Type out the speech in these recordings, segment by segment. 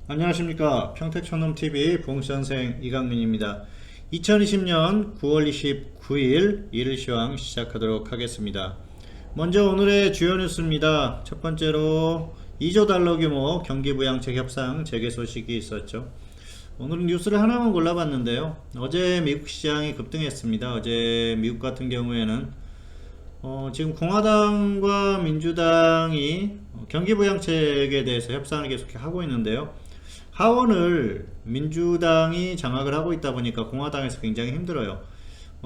안녕하십니까. 평택촌놈TV 봉선생 이강민입니다. 2020년 9월 29일 일일시황 시작하도록 하겠습니다. 먼저 오늘의 주요 뉴스입니다. 첫 번째로 2조 달러 규모 경기부양책 협상 재개 소식이 있었죠. 오늘은 뉴스를 하나만 골라봤는데요. 어제 미국 시장이 급등했습니다. 어제 미국 같은 경우에는 지금 공화당과 민주당이 경기부양책에 대해서 협상을 계속 하고 있는데요. 하원을 민주당이 장악을 하고 있다 보니까 공화당에서 굉장히 힘들어요.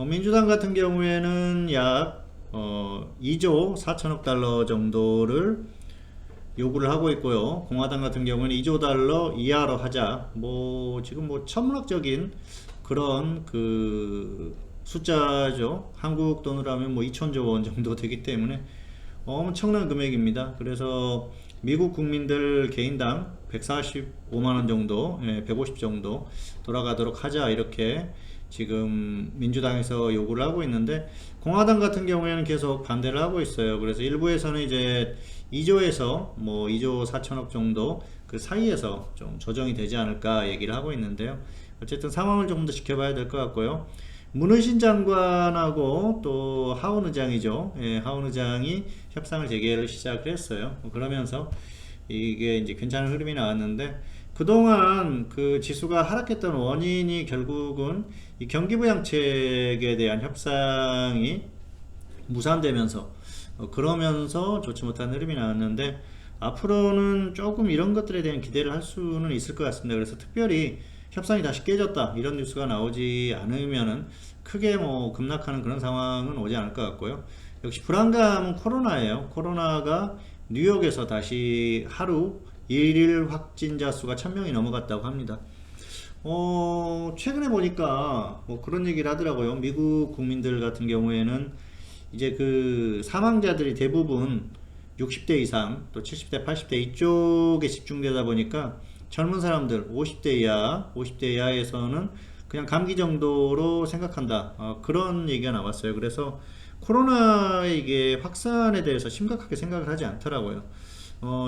민주당 같은 경우에는 약 2조 4천억 달러 정도를 요구를 하고 있고요. 공화당 같은 경우는 2조 달러 이하로 하자. 지금 천문학적인 그런 숫자죠. 한국 돈으로 하면 2천조 원 정도 되기 때문에 엄청난 금액입니다. 그래서 미국 국민들 개인당 145만원 정도, 150 정도 돌아가도록 하자, 이렇게 지금 민주당에서 요구를 하고 있는데, 공화당 같은 경우에는 계속 반대를 하고 있어요. 그래서 일부에서는 이제 2조에서 2조 4천억 정도 그 사이에서 좀 조정이 되지 않을까 얘기를 하고 있는데요. 어쨌든 상황을 조금 더 지켜봐야 될 것 같고요. 문의신 장관하고 또 하원 의장이죠. 하원 의장이 협상을 재개를 시작을 했어요. 그러면서 이게 이제 괜찮은 흐름이 나왔는데, 그동안 그 지수가 하락했던 원인이 결국은 이 경기부양책에 대한 협상이 무산되면서 그러면서 좋지 못한 흐름이 나왔는데, 앞으로는 조금 이런 것들에 대한 기대를 할 수는 있을 것 같습니다. 그래서 특별히 협상이 다시 깨졌다 이런 뉴스가 나오지 않으면은 크게 급락하는 그런 상황은 오지 않을 것 같고요. 역시 불안감은 코로나예요. 코로나가 뉴욕에서 다시 하루 일일 확진자 수가 1000명이 넘어갔다고 합니다. 최근에 보니까 그런 얘기를 하더라고요. 미국 국민들 같은 경우에는 이제 그 사망자들이 대부분 60대 이상, 또 70대, 80대 이쪽에 집중되다 보니까 젊은 사람들 50대 이하에서는 그냥 감기 정도로 생각한다, 그런 얘기가 나왔어요. 그래서 코로나의 이게 확산에 대해서 심각하게 생각을 하지 않더라고요.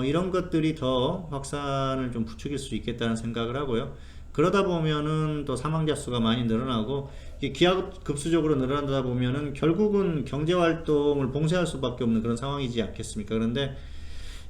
이런 것들이 더 확산을 좀 부추길 수 있겠다는 생각을 하고요. 그러다 보면은 또 사망자 수가 많이 늘어나고, 기하급수적으로 늘어나다 보면은 결국은 경제활동을 봉쇄할 수밖에 없는 그런 상황이지 않겠습니까? 그런데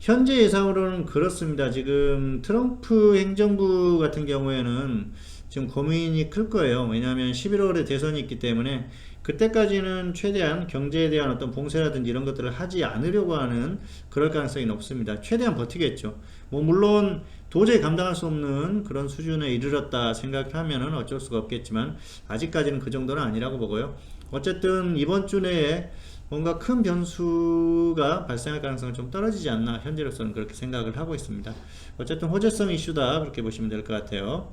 현재 예상으로는 그렇습니다. 지금 트럼프 행정부 같은 경우에는 지금 고민이 클 거예요. 왜냐하면 11월에 대선이 있기 때문에 그때까지는 최대한 경제에 대한 어떤 봉쇄라든지 이런 것들을 하지 않으려고 하는, 그럴 가능성이 높습니다. 최대한 버티겠죠. 물론 도저히 감당할 수 없는 그런 수준에 이르렀다 생각하면은 어쩔 수가 없겠지만, 아직까지는 그 정도는 아니라고 보고요. 어쨌든 이번 주 내에 뭔가 큰 변수가 발생할 가능성은 좀 떨어지지 않나, 현재로서는 그렇게 생각을 하고 있습니다. 어쨌든 호재성 이슈다, 그렇게 보시면 될 것 같아요.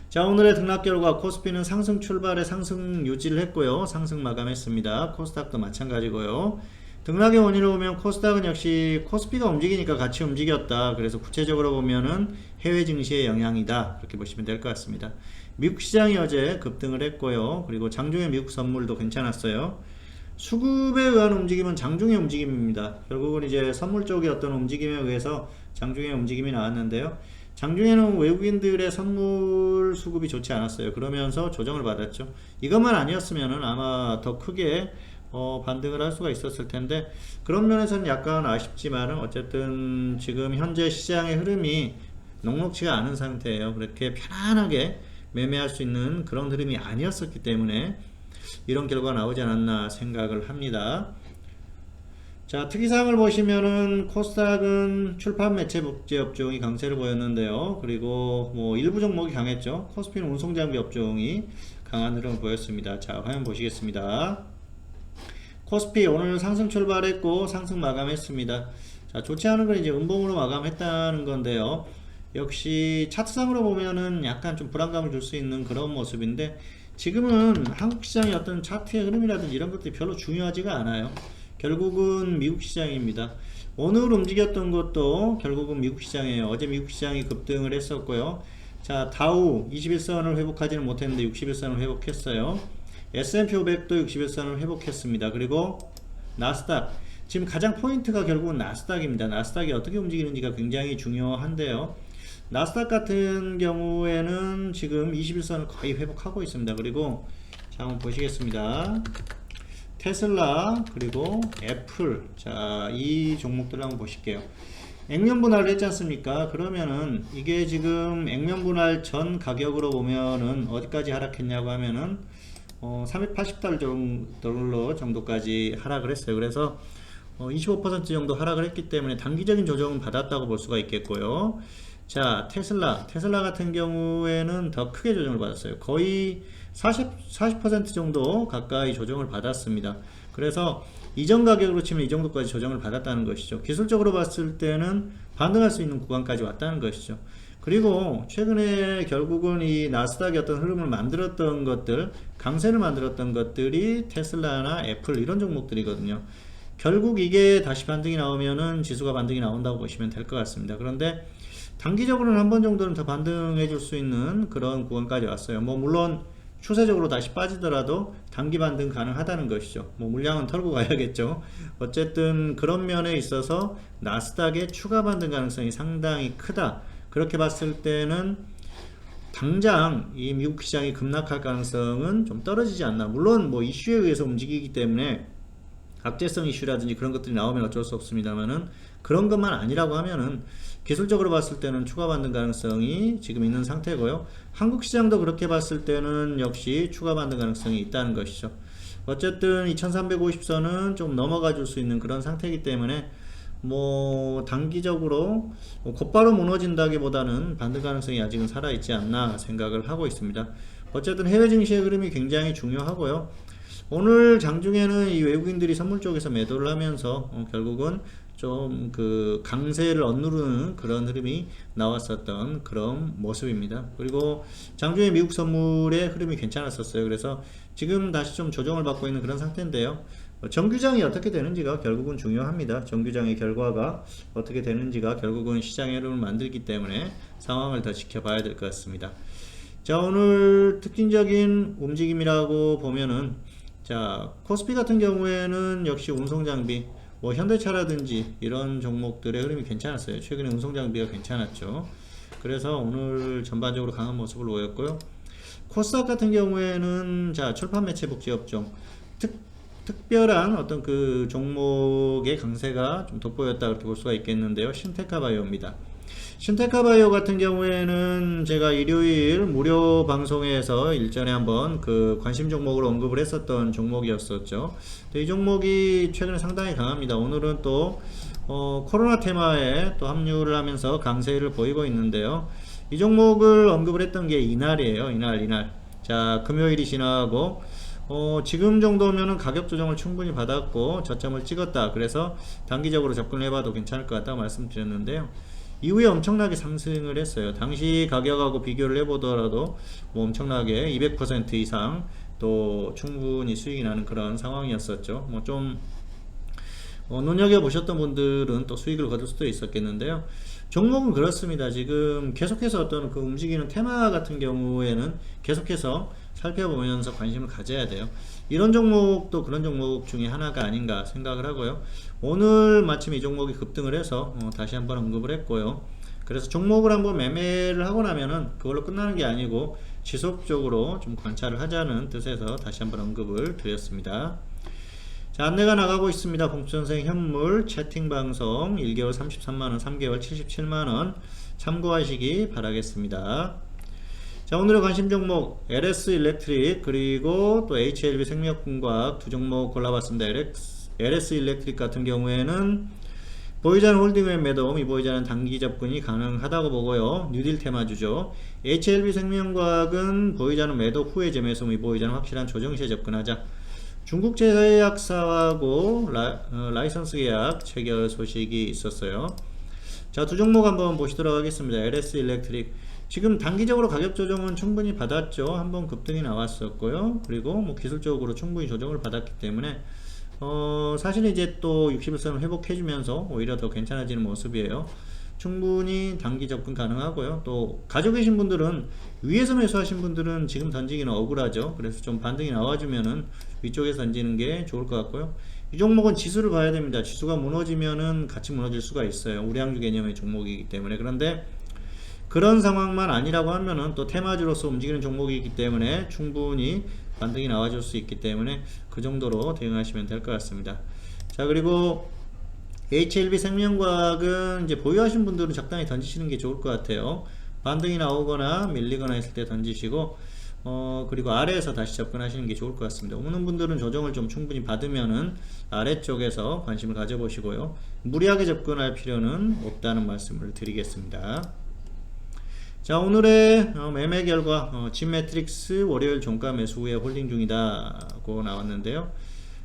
자, 오늘의 등락 결과 코스피는 상승 출발에 상승 유지를 했고요. 상승 마감했습니다. 코스닥도 마찬가지고요. 등락의 원인을 보면 코스닥은 역시 코스피가 움직이니까 같이 움직였다. 그래서 구체적으로 보면은 해외 증시의 영향이다, 그렇게 보시면 될 것 같습니다. 미국 시장이 어제 급등을 했고요. 그리고 장중에 미국 선물도 괜찮았어요. 수급에 의한 움직임은 장중의 움직임입니다. 결국은 이제 선물 쪽의 어떤 움직임에 의해서 장중의 움직임이 나왔는데요. 장중에는 외국인들의 선물 수급이 좋지 않았어요. 그러면서 조정을 받았죠. 이것만 아니었으면은 아마 더 크게 반등을 할 수가 있었을 텐데, 그런 면에서는 약간 아쉽지만은 어쨌든 지금 현재 시장의 흐름이 녹록치가 않은 상태예요. 그렇게 편안하게 매매할 수 있는 그런 흐름이 아니었었기 때문에 이런 결과가 나오지 않았나 생각을 합니다. 자, 특이사항을 보시면은 코스닥은 출판 매체 복제 업종이 강세를 보였는데요. 그리고 일부 종목이 강했죠. 코스피는 운송장비 업종이 강한 흐름을 보였습니다. 자, 화면 보시겠습니다. 코스피 오늘 상승 출발했고 상승 마감했습니다. 자, 좋지 않은 건 이제 음봉으로 마감했다는 건데요. 역시 차트상으로 보면은 약간 좀 불안감을 줄 수 있는 그런 모습인데, 지금은 한국 시장의 어떤 차트의 흐름이라든지 이런 것들이 별로 중요하지가 않아요. 결국은 미국 시장입니다. 오늘 움직였던 것도 결국은 미국 시장이에요. 어제 미국 시장이 급등을 했었고요. 자, 다우 21선을 회복하지는 못했는데 61선을 회복했어요. S&P 500도 61선을 회복했습니다. 그리고 나스닥, 지금 가장 포인트가 결국은 나스닥입니다. 나스닥이 어떻게 움직이는지가 굉장히 중요한데요. 나스닥 같은 경우에는 지금 21선을 거의 회복하고 있습니다. 그리고 자, 한번 보시겠습니다. 테슬라 그리고 애플, 자, 이 종목들 한번 보실게요. 액면 분할을 했지 않습니까? 그러면은 이게 지금 액면 분할 전 가격으로 보면은 어디까지 하락했냐고 하면은 380달러 정도까지 하락을 했어요. 그래서 25% 정도 하락을 했기 때문에 단기적인 조정은 받았다고 볼 수가 있겠고요. 자, 테슬라 같은 경우에는 더 크게 조정을 받았어요. 거의 40% 정도 가까이 조정을 받았습니다. 그래서 이전 가격으로 치면 이 정도까지 조정을 받았다는 것이죠. 기술적으로 봤을 때는 반등할 수 있는 구간까지 왔다는 것이죠. 그리고 최근에 결국은 이 나스닥의 어떤 흐름을 만들었던 것들, 강세를 만들었던 것들이 테슬라나 애플 이런 종목들이거든요. 결국 이게 다시 반등이 나오면은 지수가 반등이 나온다고 보시면 될 것 같습니다. 그런데 단기적으로는 한 번 정도는 더 반등해 줄 수 있는 그런 구간까지 왔어요. 뭐 물론 추세적으로 다시 빠지더라도 단기 반등 가능하다는 것이죠. 뭐 물량은 털고 가야겠죠. 어쨌든 그런 면에 있어서 나스닥의 추가 반등 가능성이 상당히 크다. 그렇게 봤을 때는 당장 이 미국 시장이 급락할 가능성은 좀 떨어지지 않나. 물론 뭐 이슈에 의해서 움직이기 때문에 악재성 이슈라든지 그런 것들이 나오면 어쩔 수 없습니다만은 그런 것만 아니라고 하면은 기술적으로 봤을 때는 추가 반등 가능성이 지금 있는 상태고요. 한국 시장도 그렇게 봤을 때는 역시 추가 반등 가능성이 있다는 것이죠. 어쨌든 2350선은 좀 넘어가 줄 수 있는 그런 상태이기 때문에 뭐 단기적으로 곧바로 무너진다기보다는 반등 가능성이 아직은 살아있지 않나 생각을 하고 있습니다. 어쨌든 해외 증시의 흐름이 굉장히 중요하고요. 오늘 장중에는 이 외국인들이 선물 쪽에서 매도를 하면서 결국은 좀 그 강세를 억누르는 그런 흐름이 나왔었던 그런 모습입니다. 그리고 장중에 미국 선물의 흐름이 괜찮았었어요. 그래서 지금 다시 좀 조정을 받고 있는 그런 상태인데요. 정규장이 어떻게 되는지가 결국은 중요합니다. 정규장의 결과가 어떻게 되는지가 결국은 시장의 흐름을 만들기 때문에 상황을 더 지켜봐야 될 것 같습니다. 자, 오늘 특징적인 움직임이라고 보면은 자, 코스피 같은 경우에는 역시 운송장비, 뭐 현대차라든지 이런 종목들의 흐름이 괜찮았어요. 최근에 운송장비가 괜찮았죠. 그래서 오늘 전반적으로 강한 모습을 보였고요. 코스닥 같은 경우에는 자, 출판 매체 복지 업종 특별한 어떤 그 종목의 강세가 좀 돋보였다 그렇게 볼 수가 있겠는데요. 신테카바이오입니다. 신테카바이오 같은 경우에는 제가 일요일 무료 방송에서 일전에 한번 그 관심 종목으로 언급을 했었던 종목이었었죠. 이 종목이 최근에 상당히 강합니다. 오늘은 또 코로나 테마에 또 합류를 하면서 강세를 보이고 있는데요. 이 종목을 언급을 했던 게 이날이에요. 이날. 자, 금요일이 지나고 지금 정도면은 가격 조정을 충분히 받았고 저점을 찍었다. 그래서 단기적으로 접근을 해봐도 괜찮을 것 같다고 말씀드렸는데요. 이후에 엄청나게 상승을 했어요. 당시 가격하고 비교를 해보더라도 뭐 엄청나게 200% 이상 또 충분히 수익이 나는 그런 상황이었었죠. 뭐 좀 눈여겨보셨던 분들은 또 수익을 거둘 수도 있었겠는데요. 종목은 그렇습니다. 지금 계속해서 어떤 그 움직이는 테마 같은 경우에는 계속해서 살펴보면서 관심을 가져야 돼요. 이런 종목도 그런 종목 중에 하나가 아닌가 생각을 하고요. 오늘 마침 이 종목이 급등을 해서 다시 한번 언급을 했고요. 그래서 종목을 한번 매매를 하고 나면은 그걸로 끝나는 게 아니고 지속적으로 좀 관찰을 하자는 뜻에서 다시 한번 언급을 드렸습니다. 자, 안내가 나가고 있습니다. 봉수선생 현물 채팅방송 1개월 33만원, 3개월 77만원 참고하시기 바라겠습니다. 자, 오늘의 관심 종목 LS 일렉트릭 그리고 또 HLB 생명공학 두 종목 골라봤습니다. LS 일렉트릭 같은 경우에는 보이자는 홀딩의 매도, 미보이자는 단기 접근이 가능하다고 보고요. 뉴딜 테마주죠. HLB 생명과학은 보이자는 매도 후에 재매수, 미보이자는 확실한 조정 시에 접근하자. 중국 제약사하고 라이선스 계약 체결 소식이 있었어요. 자, 두 종목 한번 보시도록 하겠습니다. LS 일렉트릭 지금 단기적으로 가격 조정은 충분히 받았죠. 한번 급등이 나왔었고요. 그리고 뭐 기술적으로 충분히 조정을 받았기 때문에 사실 이제 또 61선을 회복해주면서 오히려 더 괜찮아지는 모습이에요. 충분히 단기 접근 가능하고요. 또 가지고 계신 분들은 위에서 매수하신 분들은 지금 던지기는 억울하죠. 그래서 좀 반등이 나와주면은 위쪽에서 던지는 게 좋을 것 같고요. 이 종목은 지수를 봐야 됩니다. 지수가 무너지면은 같이 무너질 수가 있어요. 우량주 개념의 종목이기 때문에. 그런데 그런 상황만 아니라고 하면은 또 테마주로서 움직이는 종목이기 때문에 충분히 반등이 나와줄 수 있기 때문에 그 정도로 대응하시면 될 것 같습니다. 자, 그리고 HLB 생명과학은 이제 보유하신 분들은 적당히 던지시는 게 좋을 것 같아요. 반등이 나오거나 밀리거나 했을 때 던지시고, 그리고 아래에서 다시 접근하시는 게 좋을 것 같습니다. 오는 분들은 조정을 좀 충분히 받으면은 아래쪽에서 관심을 가져보시고요. 무리하게 접근할 필요는 없다는 말씀을 드리겠습니다. 자, 오늘의 매매 결과, 진매트릭스 월요일 종가 매수 후에 홀딩 중이다고 나왔는데요.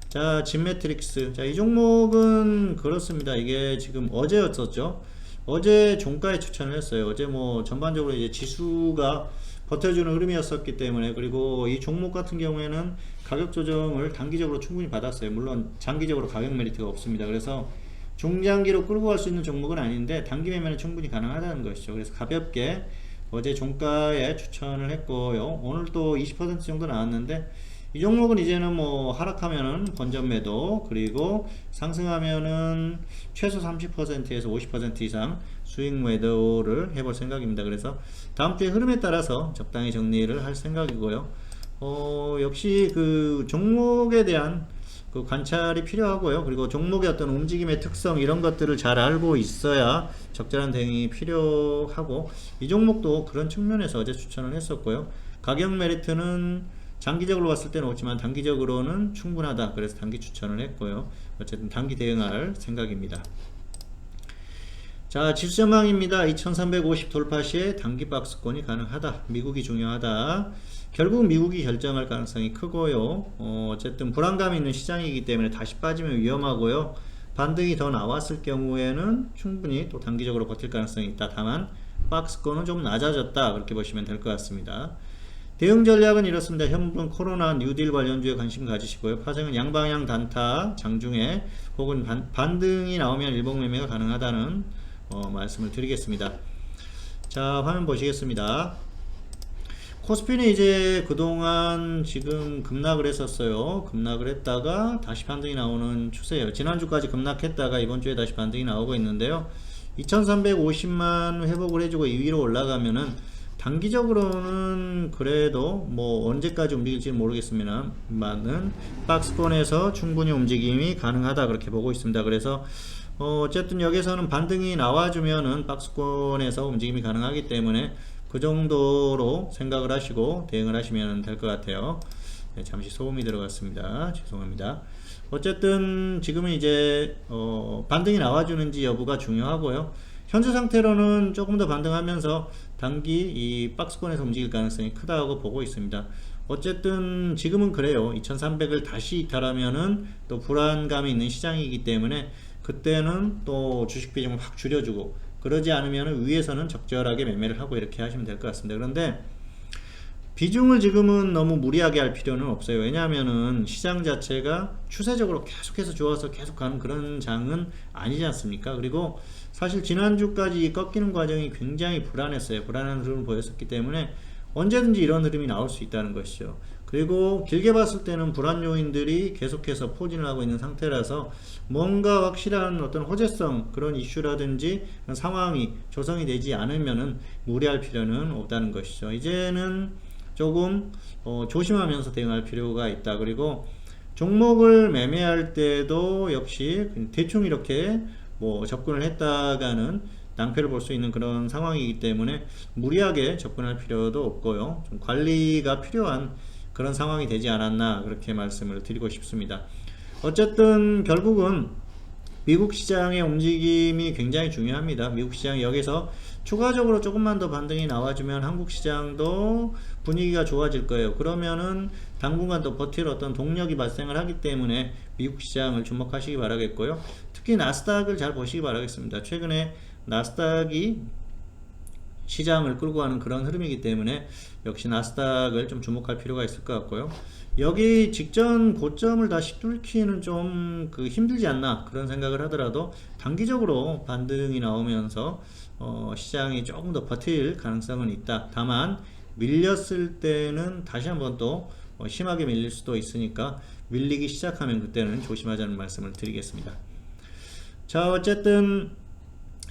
자, 진매트릭스. 자, 이 종목은 그렇습니다. 이게 지금 어제였었죠. 어제 종가에 추천을 했어요. 어제 뭐 전반적으로 이제 지수가 버텨주는 흐름이었었기 때문에, 그리고 이 종목 같은 경우에는 가격 조정을 단기적으로 충분히 받았어요. 물론 장기적으로 가격 메리트가 없습니다. 그래서 중장기로 끌고 갈 수 있는 종목은 아닌데 단기 매매는 충분히 가능하다는 것이죠. 그래서 가볍게 어제 종가에 추천을 했고요. 오늘 또 20% 정도 나왔는데, 이 종목은 이제는 뭐 하락하면은 권전 매도, 그리고 상승하면은 최소 30%에서 50% 이상 수익 매도를 해볼 생각입니다. 그래서 다음 주의 흐름에 따라서 적당히 정리를 할 생각이고요. 역시 그 종목에 대한 그 관찰이 필요하고요. 그리고 종목의 어떤 움직임의 특성, 이런 것들을 잘 알고 있어야 적절한 대응이 필요하고, 이 종목도 그런 측면에서 어제 추천을 했었고요. 가격 메리트는 장기적으로 봤을 때는 없지만 단기적으로는 충분하다. 그래서 단기 추천을 했고요. 어쨌든 단기 대응할 생각입니다. 자, 지수 전망입니다. 2350 돌파 시에 단기 박스권이 가능하다. 미국이 중요하다. 결국 미국이 결정할 가능성이 크고요. 어쨌든 불안감이 있는 시장이기 때문에 다시 빠지면 위험하고요. 반등이 더 나왔을 경우에는 충분히 또 단기적으로 버틸 가능성이 있다. 다만 박스권은 좀 낮아졌다. 그렇게 보시면 될 것 같습니다. 대응 전략은 이렇습니다. 현물은 코로나 뉴딜 관련주에 관심 가지시고요. 파생은 양방향 단타 장중에 혹은 반등이 나오면 일봉 매매가 가능하다는 말씀을 드리겠습니다. 자, 화면 보시겠습니다. 코스피는 이제 그동안 지금 급락을 했었어요. 급락을 했다가 다시 반등이 나오는 추세예요. 지난주까지 급락했다가 이번주에 다시 반등이 나오고 있는데요. 2350만 회복을 해주고 2위로 올라가면은 단기적으로는 그래도 뭐 언제까지 움직일지는 모르겠습니다만은 박스권에서 충분히 움직임이 가능하다, 그렇게 보고 있습니다. 그래서 어쨌든 여기서는 반등이 나와주면은 박스권에서 움직임이 가능하기 때문에 그 정도로 생각을 하시고 대응을 하시면 될 것 같아요. 네, 잠시 소음이 들어갔습니다. 죄송합니다. 어쨌든 지금은 이제 반등이 나와주는지 여부가 중요하고요. 현재 상태로는 조금 더 반등하면서 단기 이 박스권에서 움직일 가능성이 크다고 보고 있습니다. 어쨌든 지금은 그래요. 2300을 다시 이탈하면은 또 불안감이 있는 시장이기 때문에 그때는 또 주식 비중을 확 줄여주고, 그러지 않으면 위에서는 적절하게 매매를 하고 이렇게 하시면 될 것 같습니다. 그런데 비중을 지금은 너무 무리하게 할 필요는 없어요. 왜냐하면은 시장 자체가 추세적으로 계속해서 좋아서 계속 가는 그런 장은 아니지 않습니까? 그리고 사실 지난주까지 꺾이는 과정이 굉장히 불안했어요. 불안한 흐름을 보였었기 때문에 언제든지 이런 흐름이 나올 수 있다는 것이죠. 그리고 길게 봤을 때는 불안 요인들이 계속해서 포진을 하고 있는 상태라서 뭔가 확실한 어떤 호재성, 그런 이슈라든지 그런 상황이 조성이 되지 않으면은 무리할 필요는 없다는 것이죠. 이제는 조금 조심하면서 대응할 필요가 있다. 그리고 종목을 매매할 때도 역시 대충 이렇게 뭐 접근을 했다가는 낭패를 볼 수 있는 그런 상황이기 때문에 무리하게 접근할 필요도 없고요. 좀 관리가 필요한 그런 상황이 되지 않았나, 그렇게 말씀을 드리고 싶습니다. 어쨌든 결국은 미국 시장의 움직임이 굉장히 중요합니다. 미국 시장이 여기서 추가적으로 조금만 더 반등이 나와주면 한국 시장도 분위기가 좋아질 거예요. 그러면은 당분간 더 버틸 어떤 동력이 발생을 하기 때문에 미국 시장을 주목하시기 바라겠고요. 특히 나스닥을 잘 보시기 바라겠습니다. 최근에 나스닥이 시장을 끌고 가는 그런 흐름이기 때문에 역시 나스닥을 좀 주목할 필요가 있을 것 같고요. 여기 직전 고점을 다시 뚫기는 좀 힘들지 않나, 그런 생각을 하더라도 단기적으로 반등이 나오면서 시장이 조금 더 버틸 가능성은 있다. 다만 밀렸을 때는 다시 한번 또 심하게 밀릴 수도 있으니까 밀리기 시작하면 그때는 조심하자는 말씀을 드리겠습니다. 자, 어쨌든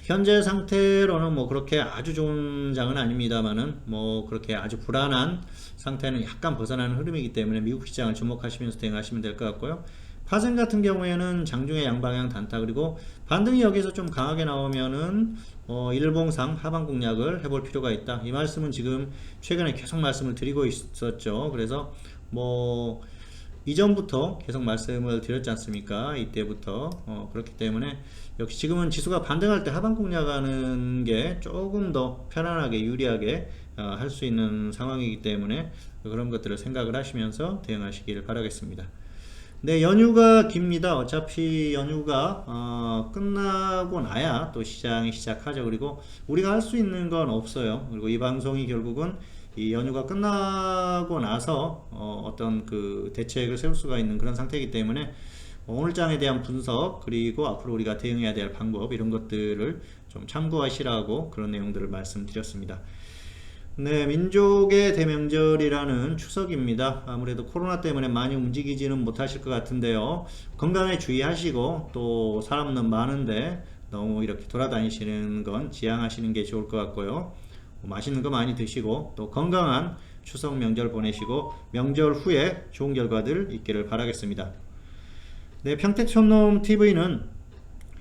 현재 상태로는 뭐 그렇게 아주 좋은 장은 아닙니다만은 뭐 그렇게 아주 불안한 상태는 약간 벗어나는 흐름이기 때문에 미국 시장을 주목하시면서 대응하시면 될 것 같고요. 파생 같은 경우에는 장중에 양방향 단타, 그리고 반등이 여기서 좀 강하게 나오면은 일봉상 하방 공략을 해볼 필요가 있다. 이 말씀은 지금 최근에 계속 말씀을 드리고 있었죠. 그래서 뭐 이전부터 계속 말씀을 드렸지 않습니까? 이때부터 그렇기 때문에 역시 지금은 지수가 반등할 때 하방 공략하는 게 조금 더 편안하게 유리하게 할 수 있는 상황이기 때문에 그런 것들을 생각을 하시면서 대응하시길 바라겠습니다. 네, 연휴가 깁니다. 어차피 연휴가 끝나고 나야 또 시장이 시작하죠. 그리고 우리가 할 수 있는 건 없어요. 그리고 이 방송이 결국은 이 연휴가 끝나고 나서 어떤 그 대책을 세울 수가 있는 그런 상태이기 때문에 오늘 장에 대한 분석, 그리고 앞으로 우리가 대응해야 될 방법, 이런 것들을 좀 참고하시라고 그런 내용들을 말씀드렸습니다. 네, 민족의 대명절이라는 추석입니다. 아무래도 코로나 때문에 많이 움직이지는 못하실 것 같은데요. 건강에 주의하시고, 또 사람은 많은데 너무 이렇게 돌아다니시는 건 지양하시는 게 좋을 것 같고요. 맛있는 거 많이 드시고, 또 건강한 추석 명절 보내시고, 명절 후에 좋은 결과들 있기를 바라겠습니다. 네, 평택촌놈 TV는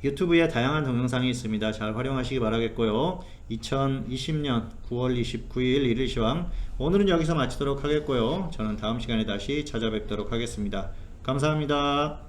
유튜브에 다양한 동영상이 있습니다. 잘 활용하시기 바라겠고요. 2020년 9월 29일 일일 시황, 오늘은 여기서 마치도록 하겠고요. 저는 다음 시간에 다시 찾아뵙도록 하겠습니다. 감사합니다.